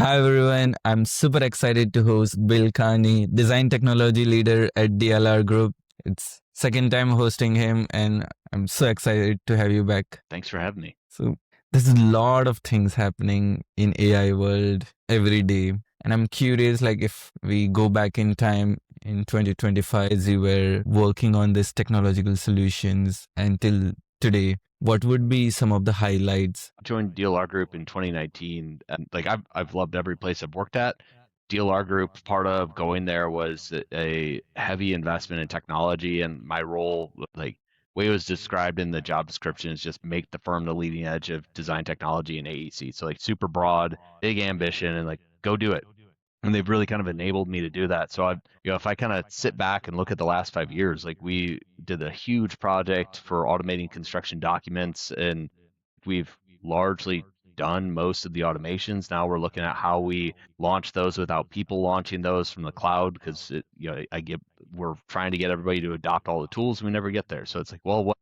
Hi everyone, I'm super excited to host Bill Carney, design technology leader at DLR Group. It's second time hosting him and I'm so excited to have you back. Thanks for having me. So there's a lot of things happening in AI world every day. And I'm curious, like if we go back in time in 2025, as you were working on these technological solutions until today, what would be some of the highlights? I joined DLR Group in 2019, and I've loved every place I've worked at. DLR Group, part of going there was a heavy investment in technology, and my role, like way it was described in the job description, is just make the firm the leading edge of design technology and AEC. So like super broad, big ambition, and like go do it. And they've really kind of enabled me to do that. So if I kind of sit back and look at the last 5 years, like we did a huge project for automating construction documents, and we've largely done most of the automations. Now we're looking at how we launch those without people launching those from the cloud, because we're trying to get everybody to adopt all the tools. We never get there. So it's like, well,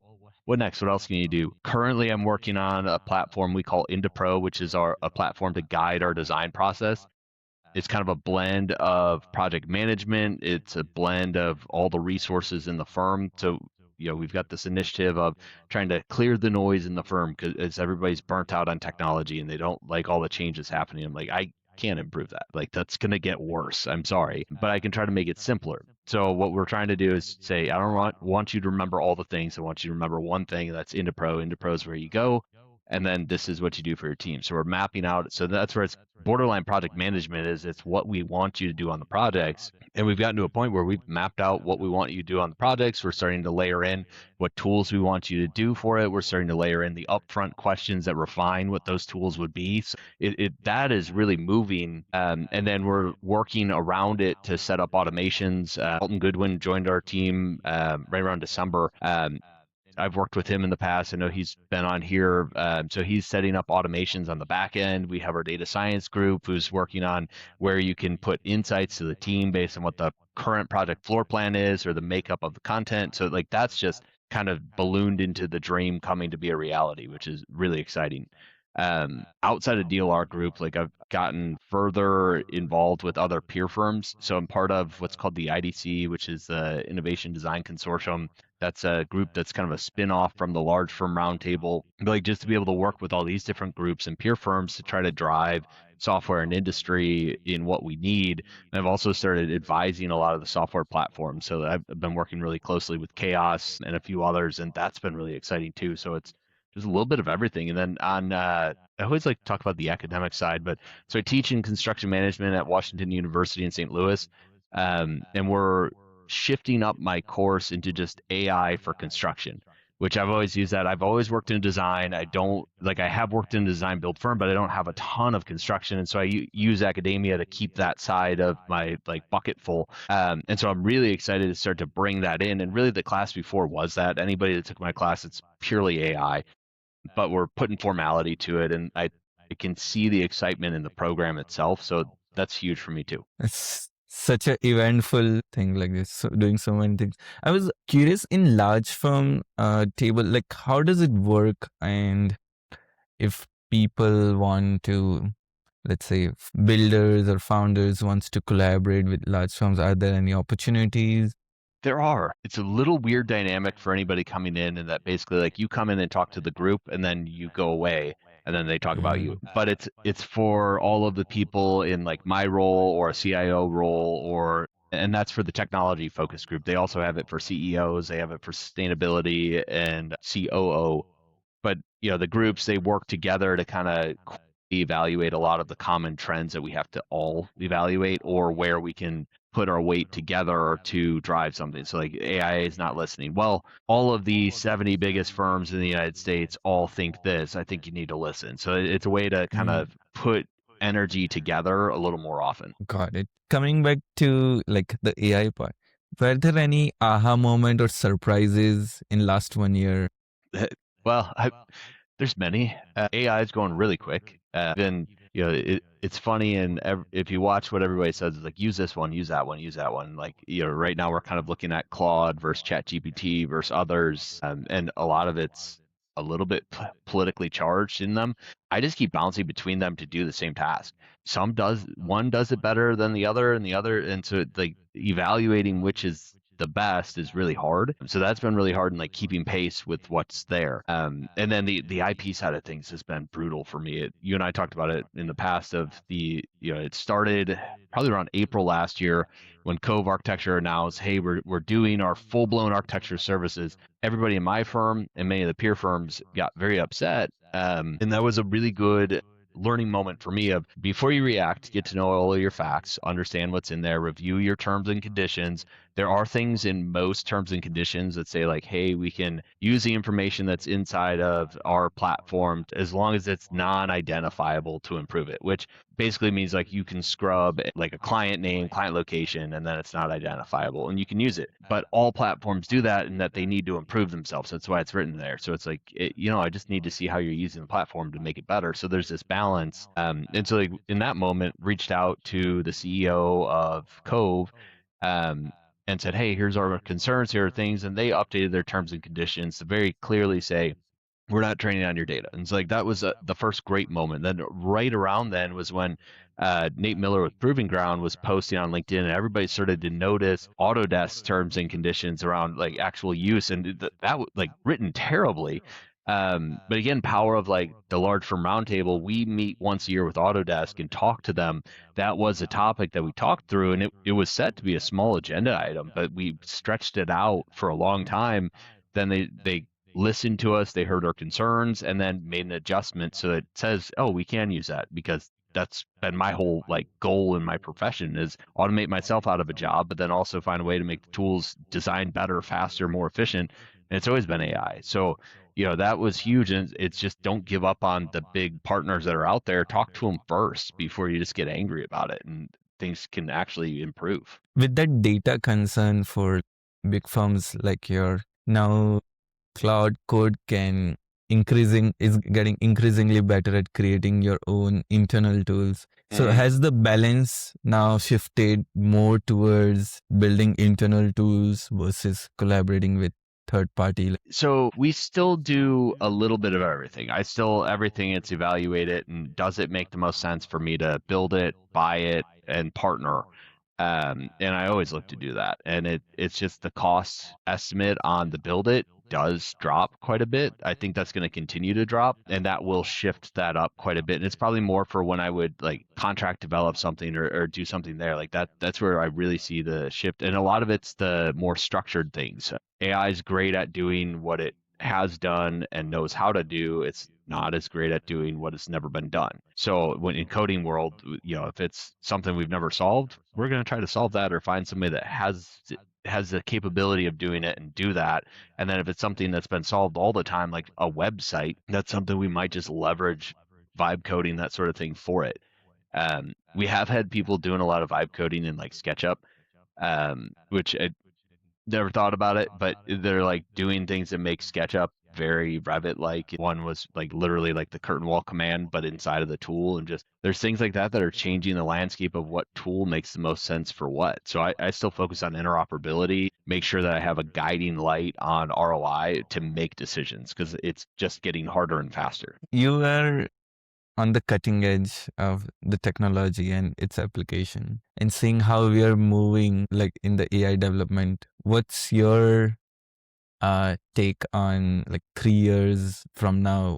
what next? What else can you do? Currently, I'm working on a platform we call Into Pro, which is a platform to guide our design process. It's kind of a blend of project management. It's a blend of all the resources in the firm. So, we've got this initiative of trying to clear the noise in the firm because everybody's burnt out on technology and they don't like all the changes happening. I'm like, I can't improve that. Like, that's going to get worse. I'm sorry, but I can try to make it simpler. So what we're trying to do is say, I don't want you to remember all the things. I want you to remember one thing, and that's Into Pro. Into Pro is where you go, and then this is what you do for your team. So we're mapping out. So that's where it's borderline project management. It's what we want you to do on the projects. And we've gotten to a point where we've mapped out what we want you to do on the projects. We're starting to layer in what tools we want you to do for it. We're starting to layer in the upfront questions that refine what those tools would be. So that is really moving. And then we're working around it to set up automations. Alton Goodwin joined our team right around December. I've worked with him in the past. I know he's been on here. So he's setting up automations on the back end. We have our data science group who's working on where you can put insights to the team based on what the current project floor plan is or the makeup of the content. So like that's just kind of ballooned into the dream coming to be a reality, which is really exciting. Outside of DLR Group, like I've gotten further involved with other peer firms. So I'm part of what's called the IDC, which is the Innovation Design Consortium. That's a group that's kind of a spin-off from the large firm roundtable. But like just to be able to work with all these different groups and peer firms to try to drive software and industry in what we need. And I've also started advising a lot of the software platforms. So I've been working really closely with Chaos and a few others, and that's been really exciting too. So it's just a little bit of everything. And then I always like to talk about the academic side, but so I teach in construction management at Washington University in St. Louis. And we're shifting up my course into just AI for construction, which I've always used that. I've always worked in design. I have worked in a design build firm, but I don't have a ton of construction. And so I use academia to keep that side of my like bucket full. And so I'm really excited to start to bring that in. And really the class before was that. Anybody that took my class, it's purely AI, but we're putting formality to it. And I can see the excitement in the program itself. So that's huge for me too. It's such a eventful thing like this, so doing so many things. I was curious in large firm table, like how does it work? And if people want to, let's say builders or founders wants to collaborate with large firms, are there any opportunities? There are. It's a little weird dynamic for anybody coming in, and that basically like you come in and talk to the group and then you go away and then they talk about you. But it's for all of the people in like my role or a CIO role, or and that's for the technology focus group. They also have it for CEOs, they have it for sustainability and COO. But the groups, they work together to kind of evaluate a lot of the common trends that we have to all evaluate, or where we can put our weight together to drive something. So like AI is not listening. Well, all of the 70 biggest firms in the United States all think this. I think you need to listen. So it's a way to kind of put energy together a little more often. Got it. Coming back to like the AI part, were there any aha moment or surprises in last 1 year? Well, there's many. AI is going really quick. Even it's funny, and if you watch what everybody says, it's like use this one, use that one, use that one. Like right now we're kind of looking at Claude versus ChatGPT versus others, and a lot of it's a little bit politically charged in them, I just keep bouncing between them to do the same task. One does it better than the other, and so like evaluating which is the best is really hard. So that's been really hard in like keeping pace with what's there. And then the IP side of things has been brutal for me. You and I talked about it in the past of it started probably around April last year when Cove Architecture announced, hey, we're doing our full blown architecture services. Everybody in my firm and many of the peer firms got very upset. And that was a really good learning moment for me of before you react, get to know all of your facts, understand what's in there, review your terms and conditions. There are things in most terms and conditions that say like, hey, we can use the information that's inside of our platform as long as it's non-identifiable to improve it, which basically means like you can scrub like a client name, client location, and then it's not identifiable and you can use it. But all platforms do that and that they need to improve themselves. That's why it's written there. So it's like, I just need to see how you're using the platform to make it better. So there's this balance. And so like in that moment, reached out to the CEO of Cove, um, and said, hey, here's our concerns, here are things. And they updated their terms and conditions to very clearly say, we're not training on your data. And so like that was the first great moment. Then right around then was when Nate Miller with Proving Ground was posting on LinkedIn, and everybody started to notice Autodesk terms and conditions around like actual use, and that was like written terribly. But again, power of like the large firm roundtable, we meet once a year with Autodesk and talk to them. That was a topic that we talked through, and it was set to be a small agenda item, but we stretched it out for a long time. Then they listened to us, they heard our concerns, and then made an adjustment so it says, oh, we can use that, because that's been my whole like goal in my profession is automate myself out of a job, but then also find a way to make the tools design better, faster, more efficient. And it's always been AI. So, that was huge. And it's just don't give up on the big partners that are out there. Talk to them first before you just get angry about it, and things can actually improve. With that data concern for big firms like your now cloud code can increasing is getting increasingly better at creating your own internal tools. So has the balance now shifted more towards building internal tools versus collaborating with third party? So we still do a little bit of everything. Everything it's evaluated, and does it make the most sense for me to build it, buy it, and partner? And I always look to do that. And it's just the cost estimate on the build it does drop quite a bit. I think that's going to continue to drop, and that will shift that up quite a bit. And it's probably more for when I would like contract develop something or do something there like that. That's where I really see the shift. And a lot of it's the more structured things. AI is great at doing what it has done and knows how to do. It's not as great at doing what has never been done. So when in coding world, if it's something we've never solved, we're going to try to solve that or find somebody that has the capability of doing it and do that. And then if it's something that's been solved all the time, like a website, that's something we might just leverage vibe coding, that sort of thing for it. We have had people doing a lot of vibe coding in like SketchUp, which I never thought about it, but they're like doing things that make SketchUp very Revit like. One was like literally like the curtain wall command, but inside of the tool. And just there's things like that that are changing the landscape of what tool makes the most sense for what. So I still focus on interoperability, make sure that I have a guiding light on ROI to make decisions, because it's just getting harder and faster. You are on the cutting edge of the technology and its application, and seeing how we are moving like in the AI development. What's your take on like 3 years from now?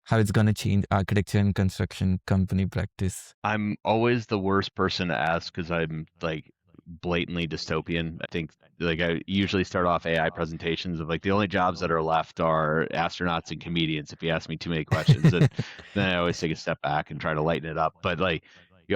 How it's gonna change architecture and construction company practice? I'm always the worst person to ask because I'm like blatantly dystopian. I think like I usually start off AI presentations of like the only jobs that are left are astronauts and comedians. If you ask me too many questions, and then I always take a step back and try to lighten it up. But like,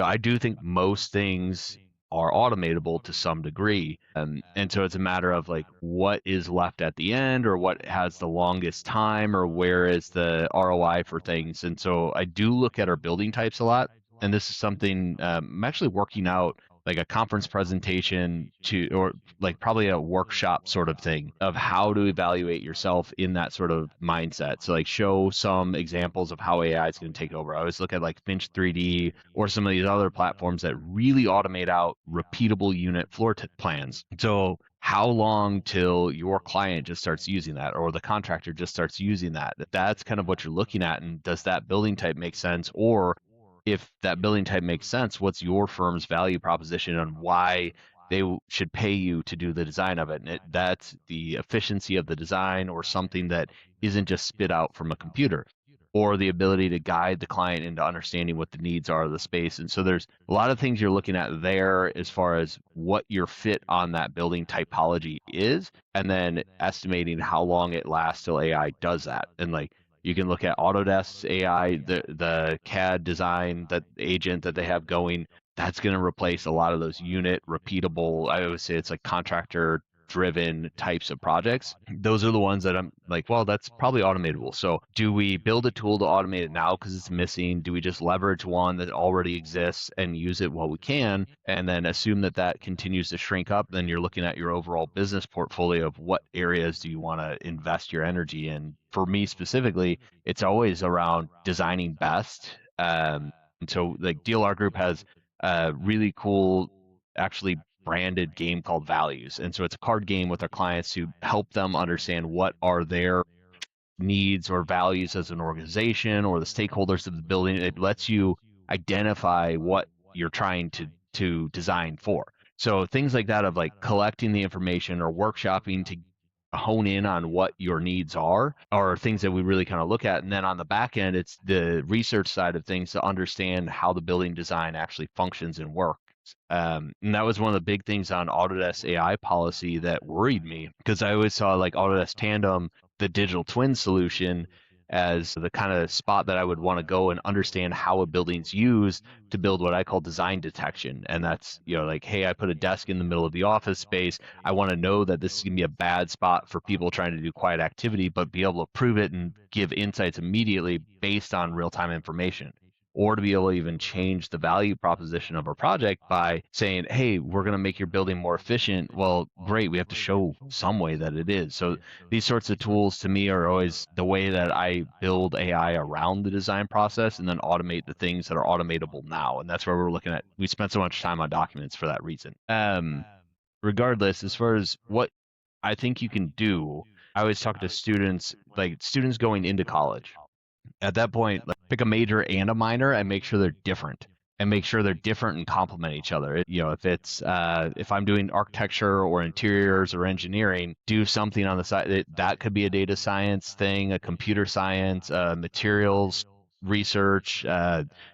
I do think most things are automatable to some degree. And so it's a matter of like what is left at the end, or what has the longest time, or where is the ROI for things. And so I do look at our building types a lot. And this is something I'm actually working out like a conference presentation to, or like probably a workshop sort of thing of how to evaluate yourself in that sort of mindset. So like show some examples of how AI is going to take over. I always look at like Finch 3D or some of these other platforms that really automate out repeatable unit floor plans. So how long till your client just starts using that or the contractor just starts using that? That's kind of what you're looking at. And does that building type make sense? Or if that building type makes sense, what's your firm's value proposition on why they should pay you to do the design of it? And that's the efficiency of the design or something that isn't just spit out from a computer, or the ability to guide the client into understanding what the needs are of the space. And so there's a lot of things you're looking at there as far as what your fit on that building typology is, and then estimating how long it lasts till AI does that. And like you can look at Autodesk's AI, the CAD design, that agent that they have going, that's going to replace a lot of those unit repeatable. I always say it's like contractor driven types of projects. Those are the ones that I'm like, well, that's probably automatable. So do we build a tool to automate it now because it's missing? Do we just leverage one that already exists and use it while we can, and then assume that that continues to shrink up? Then you're looking at your overall business portfolio of what areas do you want to invest your energy in. For me specifically, it's always around designing best. And so like DLR Group has a really cool, actually branded game called Values. And so it's a card game with our clients to help them understand what are their needs or values as an organization or the stakeholders of the building. It lets you identify what you're trying to design for. So things like that of like collecting the information or workshopping to hone in on what your needs are things that we really kind of look at. And then on the back end, it's the research side of things to understand how the building design actually functions and works. And that was one of the big things on Autodesk AI policy that worried me, because I always saw like Autodesk Tandem, the digital twin solution, as the kind of spot that I would want to go and understand how a building's used to build what I call design detection. And that's, like, hey, I put a desk in the middle of the office space. I want to know that this is going to be a bad spot for people trying to do quiet activity, but be able to prove it and give insights immediately based on real time information, or to be able to even change the value proposition of our project by saying, hey, we're going to make your building more efficient. Well, great. We have to show some way that it is. So these sorts of tools to me are always the way that I build AI around the design process and then automate the things that are automatable now. And that's where we're looking at. We spent so much time on documents for that reason. Regardless, as far as what I think you can do, I always talk to students, like students going into college. At that point, like, pick a major and a minor and make sure they're different, and make sure they're different and complement each other. If it's if I'm doing architecture or interiors or engineering, do something on the side that could be a data science thing, a computer science, materials research,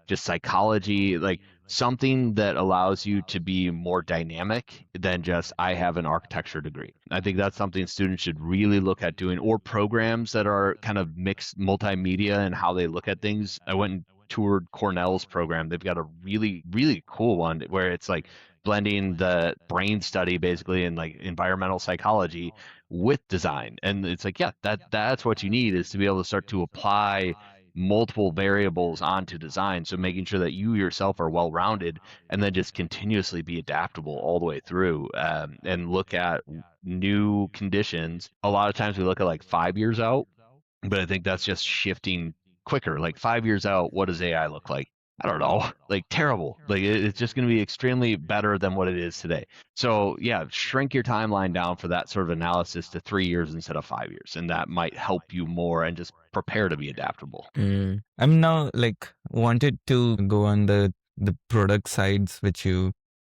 just psychology, like something that allows you to be more dynamic than just I have an architecture degree. I think that's something students should really look at doing, or programs that are kind of mixed multimedia and how they look at things. I went and toured Cornell's program. They've got a really, really cool one where it's like blending the brain study basically and like environmental psychology with design. And it's like, yeah, that's what you need, is to be able to start to apply multiple variables onto design. So making sure that you yourself are well rounded, and then just continuously be adaptable all the way through, and look at new conditions. A lot of times we look at like 5 years out, but I think that's just shifting quicker. Like 5 years out, what does AI look like? I don't know, like terrible. Like it's just going to be extremely better than what it is today. So yeah, shrink your timeline down for that sort of analysis to 3 years instead of 5 years, and that might help you more and just prepare to be adaptable. I'm now like wanted to go on the product sides which you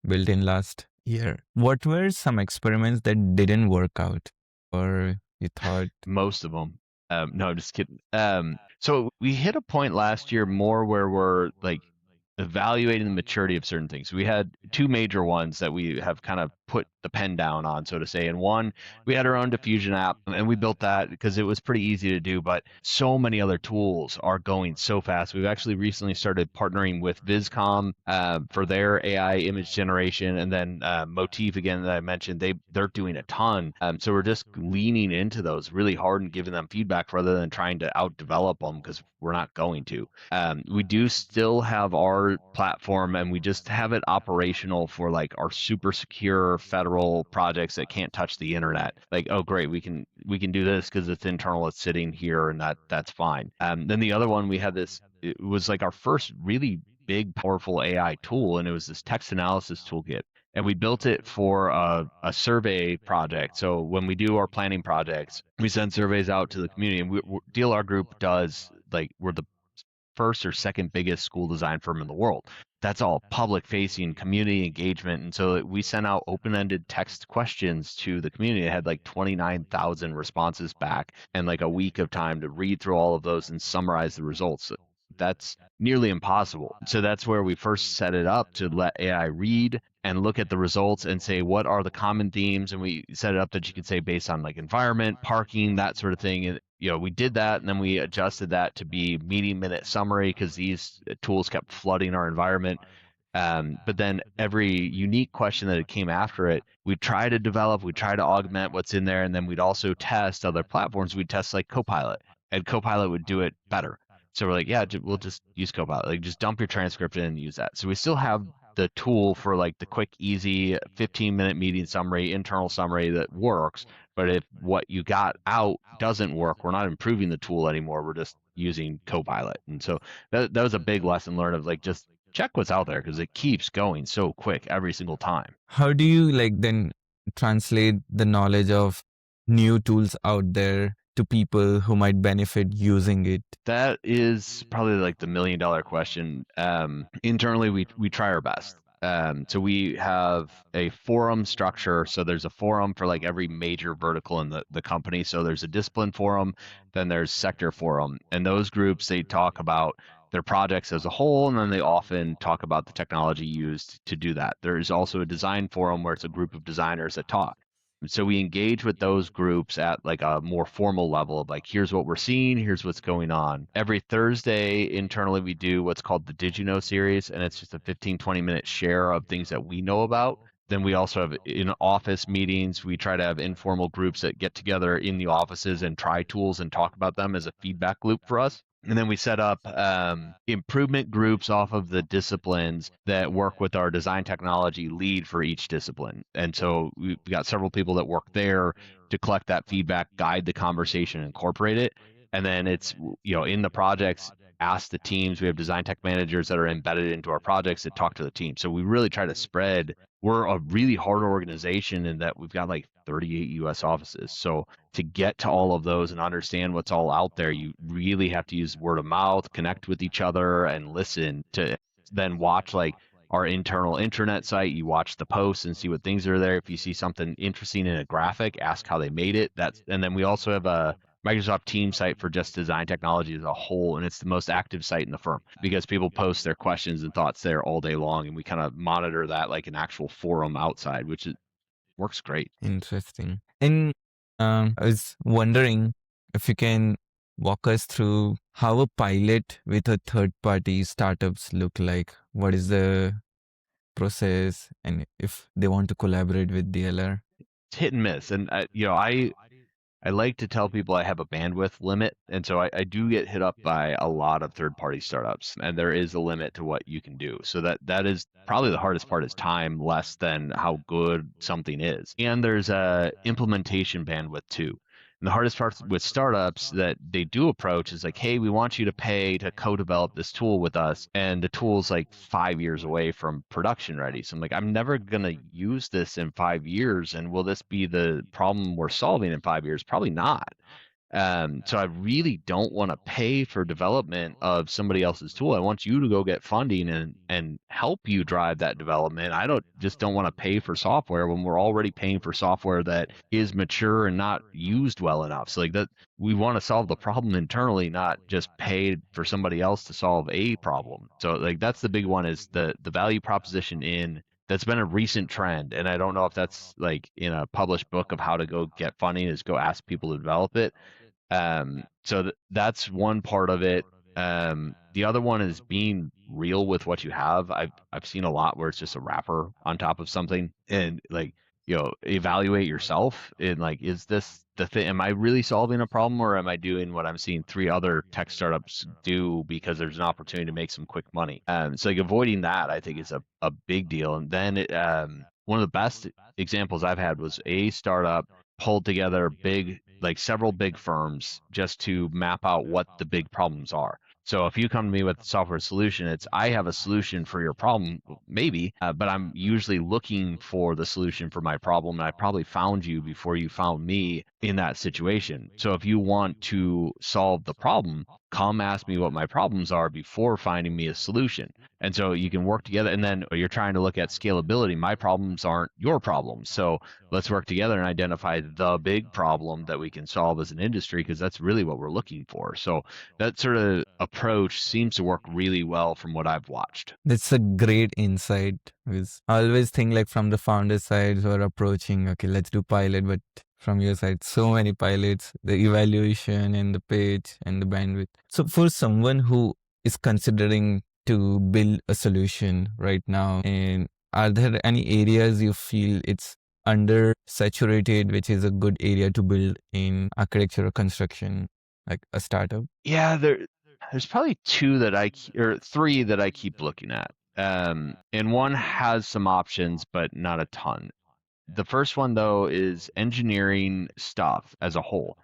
built in last year. What were some experiments that didn't work out, or you thought? Most of them. No, just kidding. So we hit a point last year more where we're like evaluating the maturity of certain things. We had two major ones that we have kind of put the pen down on, so to say. And one, we had our own diffusion app, and we built that because it was pretty easy to do, but so many other tools are going so fast. We've actually recently started partnering with Viscom for their AI image generation, and then Motif again that I mentioned, they're doing a ton. So we're just leaning into those really hard and giving them feedback rather than trying to outdevelop them, because we're not going to. We do still have ours our platform and we just have it operational for like our super secure federal projects that can't touch the internet. Like, oh great, we can do this because it's internal, it's sitting here, and that's fine. Then the other one we had this. It was like our first really big, powerful AI tool, and it was this text analysis toolkit. And we built it for a survey project. So when we do our planning projects, we send surveys out to the community. And DLR Group does like we're the first or second biggest school design firm in the world. That's all public facing community engagement. And so we sent out open ended text questions to the community. It had like 29,000 responses back and like a week of time to read through all of those and summarize the results. That's nearly impossible. So that's where we first set it up to let AI read and look at the results and say what are the common themes, and we set it up that you could say based on like environment, parking, that sort of thing. And we did that, and then we adjusted that to be meeting minute summary because these tools kept flooding our environment. But then every unique question that it came after it, we'd try to develop, we'd try to augment what's in there, and then we'd also test other platforms. We'd test like Copilot, and Copilot would do it better. So we're like, yeah, we'll just use Copilot. Like, just dump your transcript in and use that. So we still have the tool for like the quick, easy 15-minute meeting summary, internal summary that works. But if what you got out doesn't work, we're not improving the tool anymore. We're just using Copilot. And so that was a big lesson learned of like just check what's out there because it keeps going so quick every single time. How do you like then translate the knowledge of new tools out there to people who might benefit using it? That is probably like the $1 million question. Internally, we try our best. So we have a forum structure. So there's a forum for like every major vertical in the company. So there's a discipline forum, then there's sector forum, and those groups they talk about their projects as a whole, and then they often talk about the technology used to do that. There's also a design forum where it's a group of designers that talk. So we engage with those groups at like a more formal level of like, here's what we're seeing, here's what's going on. Every Thursday internally, we do what's called the Did You Know series, and it's just a 15, 20-minute share of things that we know about. Then we also have in office meetings, we try to have informal groups that get together in the offices and try tools and talk about them as a feedback loop for us. And then we set up improvement groups off of the disciplines that work with our design technology lead for each discipline. And so we've got several people that work there to collect that feedback, guide the conversation, incorporate it. And then it's, in the projects, ask the teams. We have design tech managers that are embedded into our projects that talk to the team. So we really try to spread. We're a really hard organization in that we've got like 38 US offices. So to get to all of those and understand what's all out there, you really have to use word of mouth, connect with each other, and listen to then watch like our internal intranet site. You watch the posts and see what things are there. If you see something interesting in a graphic, ask how they made it. And then we also have a Microsoft Teams site for just design technology as a whole, and it's the most active site in the firm because people post their questions and thoughts there all day long, and we kind of monitor that like an actual forum outside, which works great. Interesting. And I was wondering if you can walk us through how a pilot with a third party startups look like. What is the process, and if they want to collaborate with DLR? It's hit and miss, and I like to tell people I have a bandwidth limit, and so I do get hit up by a lot of third-party startups, and there is a limit to what you can do. So that is probably the hardest part is time, less than how good something is. And there's a implementation bandwidth too. And the hardest part with startups that they do approach is like, hey, we want you to pay to co-develop this tool with us. And the tool's like 5 years away from production ready. So I'm like, I'm never going to use this in 5 years. And will this be the problem we're solving in 5 years? Probably not. So I really don't want to pay for development of somebody else's tool. I want you to go get funding and help you drive that development. I don't want to pay for software when we're already paying for software that is mature and not used well enough. So like that, we want to solve the problem internally, not just pay for somebody else to solve a problem. So like that's the big one is the value proposition in that's been a recent trend. And I don't know if that's like in a published book of how to go get funding is go ask people to develop it. So that's one part of it. The other one is being real with what you have. I've seen a lot where it's just a wrapper on top of something, and like evaluate yourself and like, is this the thing? Am I really solving a problem, or am I doing what I'm seeing three other tech startups do because there's an opportunity to make some quick money? So like avoiding that, I think, is a big deal. And then one of the best examples I've had was a startup pulled together like several big firms just to map out what the big problems are. So if you come to me with a software solution, it's I have a solution for your problem, maybe, but I'm usually looking for the solution for my problem. And I probably found you before you found me in that situation. So if you want to solve the problem, come ask me what my problems are before finding me a solution. And so you can work together. And then you're trying to look at scalability. My problems aren't your problems. So let's work together and identify the big problem that we can solve as an industry, because that's really what we're looking for. So that sort of approach seems to work really well from what I've watched. That's a great insight. Because I always think like from the founder side who are approaching, okay, let's do pilot, but from your side, so many pilots, the evaluation and the pitch and the bandwidth. So for someone who is considering to build a solution right now, and are there any areas you feel it's under saturated, which is a good area to build in architecture or construction, like a startup? Yeah, there's probably two that or three that I keep looking at. And one has some options, but not a ton. The first one, though, is engineering stuff as a whole.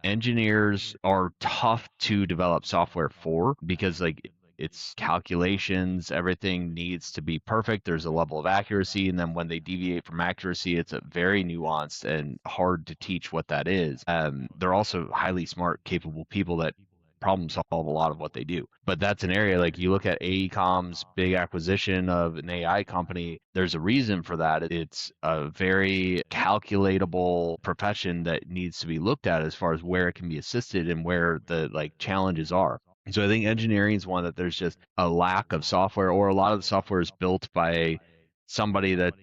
Engineers are tough to develop software for because, like, it's calculations, everything needs to be perfect. There's a level of accuracy, and then when they deviate from accuracy, it's a very nuanced and hard to teach what that is. They're also highly smart, capable people that problem solve a lot of what they do. But that's an area, like you look at AECOM's big acquisition of an AI company, there's a reason for that. It's a very calculatable profession that needs to be looked at as far as where it can be assisted and where the like challenges are. So I think engineering is one that there's just a lack of software, or a lot of the software is built by somebody that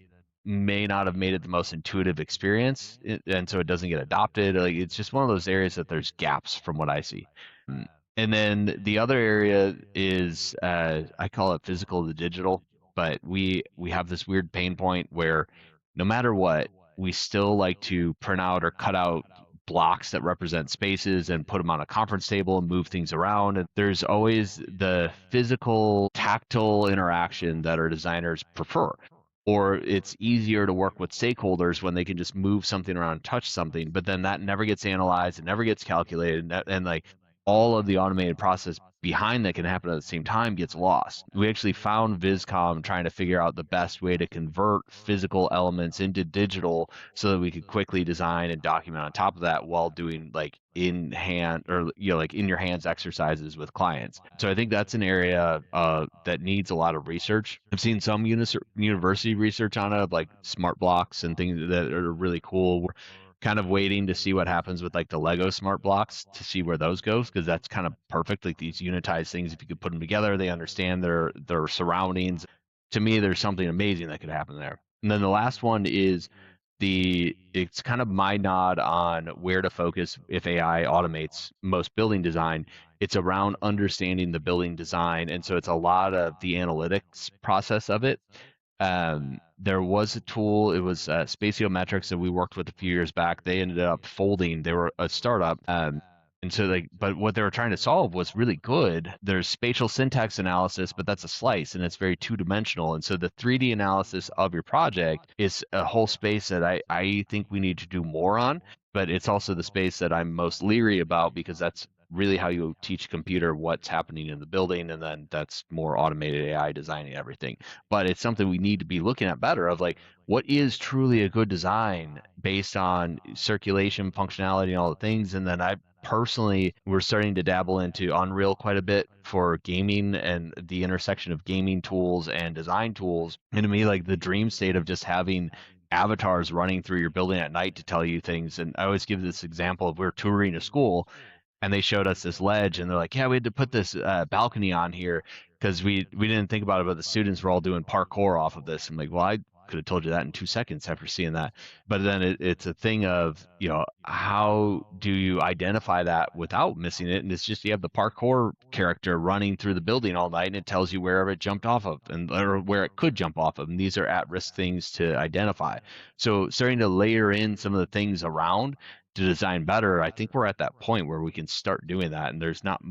may not have made it the most intuitive experience, and so it doesn't get adopted. Like, it's just one of those areas that there's gaps from what I see. Mm. And then the other area is I call it physical to digital, but we have this weird pain point where no matter what, we still like to print out or cut out blocks that represent spaces and put them on a conference table and move things around. And there's always the physical, tactile interaction that our designers prefer. Or it's easier to work with stakeholders when they can just move something around and touch something, but then that never gets analyzed, it never gets calculated, and like all of the automated process behind that can happen at the same time gets lost. We actually found Viscom trying to figure out the best way to convert physical elements into digital so that we could quickly design and document on top of that while doing like in hand, or like in your hands exercises with clients. So I think that's an area that needs a lot of research. I've seen some university research on it, like smart blocks and things that are really cool. We're kind of waiting to see what happens with like the Lego smart blocks to see where those goes, because that's kind of perfect. Like these unitized things, if you could put them together, they understand their surroundings. To me, there's something amazing that could happen there. And then the last one is it's kind of my nod on where to focus if AI automates most building design. It's around understanding the building design, and so it's a lot of the analytics process of it. There was a tool, it was Spatiometrics that we worked with a few years back. They ended up folding. They were a startup. And so but what they were trying to solve was really good. There's spatial syntax analysis, but that's a slice and it's very two-dimensional. And so the 3D analysis of your project is a whole space that I think we need to do more on, but it's also the space that I'm most leery about, because that's really how you teach a computer what's happening in the building, and then that's more automated AI designing everything. But it's something we need to be looking at better, of like, what is truly a good design based on circulation, functionality, and all the things. And then I personally, we're starting to dabble into Unreal quite a bit for gaming and the intersection of gaming tools and design tools. And to me, like the dream state of just having avatars running through your building at night to tell you things. And I always give this example of we're touring a school and they showed us this ledge and they're like, yeah, we had to put this balcony on here because we didn't think about it, but the students were all doing parkour off of this. I'm like, well, could have told you that in 2 seconds after seeing that. But then it's a thing of, how do you identify that without missing it? And it's just you have the parkour character running through the building all night, and it tells you wherever it jumped off of and or where it could jump off of. And these are at-risk things to identify. So starting to layer in some of the things around to design better, I think we're at that point where we can start doing that. And there's not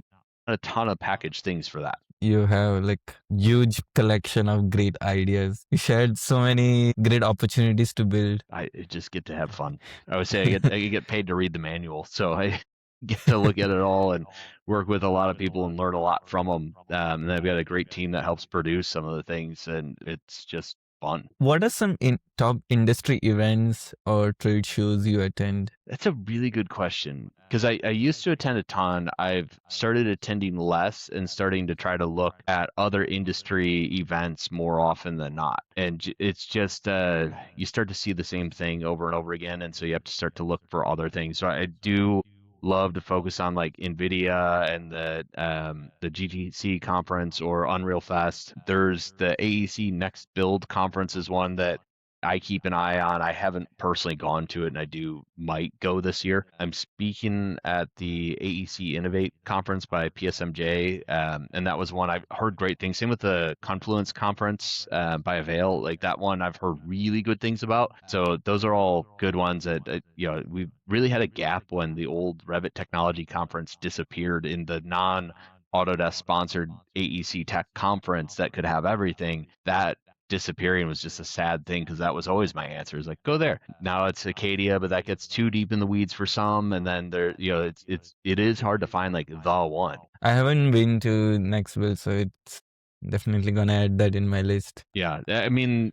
a ton of packaged things for that. You have like huge collection of great ideas. You shared so many great opportunities to build. I just get to have fun. I would say I get paid to read the manual, so I get to look at it all and work with a lot of people and learn a lot from them. And I've got a great team that helps produce some of the things, and it's just fun. What are some top industry events or trade shows you attend? That's a really good question because I used to attend a ton. I've started attending less and starting to try to look at other industry events more often than not. And it's just you start to see the same thing over and over again. And so you have to start to look for other things. So I do love to focus on like NVIDIA and the GTC conference or Unreal Fest. There's the AEC Next Build conference is one that I keep an eye on. I haven't personally gone to it, and I might go this year. I'm speaking at the AEC Innovate conference by PSMJ, and that was one I've heard great things. Same with the Confluence conference by Avail, like that one I've heard really good things about. So those are all good ones that we really had a gap when the old Revit Technology conference disappeared in the non Autodesk sponsored AEC Tech conference that could have everything. That disappearing was just a sad thing because that was always my answer is like go there. Now it's Acadia, but that gets too deep in the weeds for some, and then it is hard to find like the one. I haven't been to Nextville, so it's definitely gonna add that in my list. Yeah, I mean,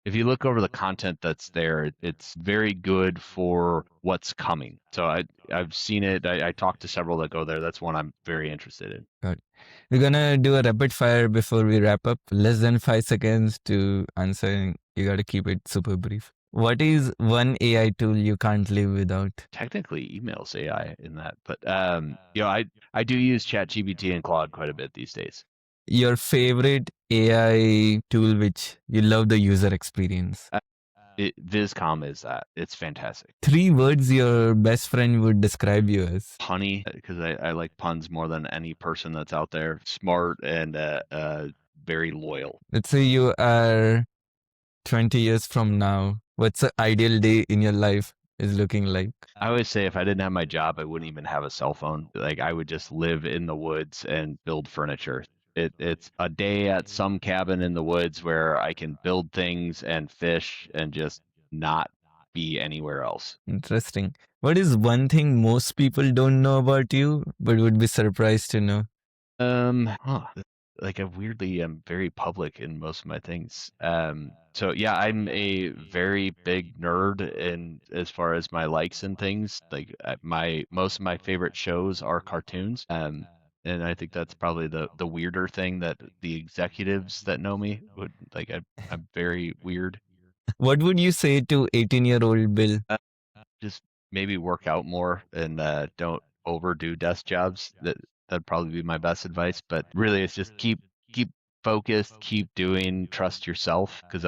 if you look over the content that's there, it's very good for what's coming. So I've seen it. I talked to several that go there. That's one I'm very interested in. Got it. We're gonna do a rapid fire before we wrap up. Less than 5 seconds to answer. And you gotta keep it super brief. What is one AI tool you can't live without? Technically, emails AI in that, but I do use ChatGPT and Claude quite a bit these days. Your favorite AI tool which you love the user experience? Viscom is that. It's fantastic. 3 words your best friend would describe you as. Punny, because I like puns more than any person that's out there. Smart and very loyal. Let's say you are 20 years from now. What's the ideal day in your life is looking like? I always say if I didn't have my job, I wouldn't even have a cell phone. Like I would just live in the woods and build furniture. It's a day at some cabin in the woods where I can build things and fish and just not be anywhere else. Interesting. What is one thing most people don't know about you but would be surprised to know? Huh. Like I weirdly am very public in most of my things. So yeah, I'm a very big nerd in as far as my likes and things. Like my most of my favorite shows are cartoons. And I think that's probably the weirder thing that the executives that know me would like. I'm very weird. What would you say to 18-year-old Bill? Just maybe work out more and don't overdo desk jobs. That'd probably be my best advice. But really, it's just keep focused, keep doing, trust yourself. Because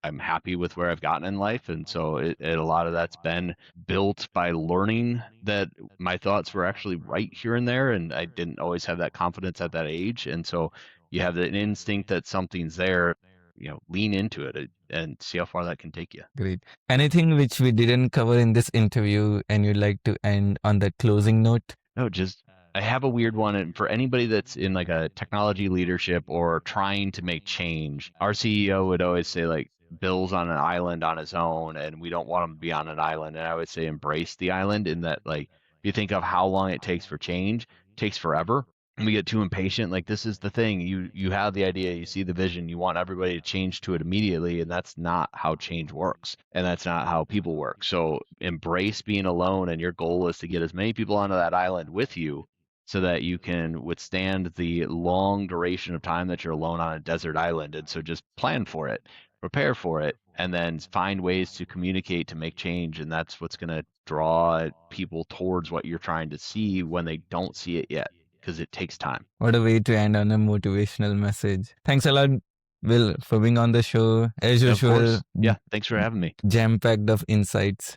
I'm happy with where I've gotten in life, and so a lot of that's been built by learning that my thoughts were actually right here and there, and I didn't always have that confidence at that age. And so you have an instinct that something's there. Lean into it and see how far that can take you. Great. Anything which we didn't cover in this interview and you'd like to end on that closing note? No, just I have a weird one, and for anybody that's in like a technology leadership or trying to make change, our CEO would always say like Bill's on an island on his own, and we don't want him to be on an island. And I would say embrace the island in that like if you think of how long it takes for change, it takes forever. And we get too impatient. Like this is the thing. You have the idea, you see the vision, you want everybody to change to it immediately, and that's not how change works. And that's not how people work. So embrace being alone, and your goal is to get as many people onto that island with you so that you can withstand the long duration of time that you're alone on a desert island. And so just plan for it, prepare for it, and then find ways to communicate to make change. And that's what's going to draw people towards what you're trying to see when they don't see it yet, because it takes time. What a way to end on a motivational message. Thanks a lot, Will, for being on the show, as Of usual, course. Yeah. Thanks for having me. jam packed of insights.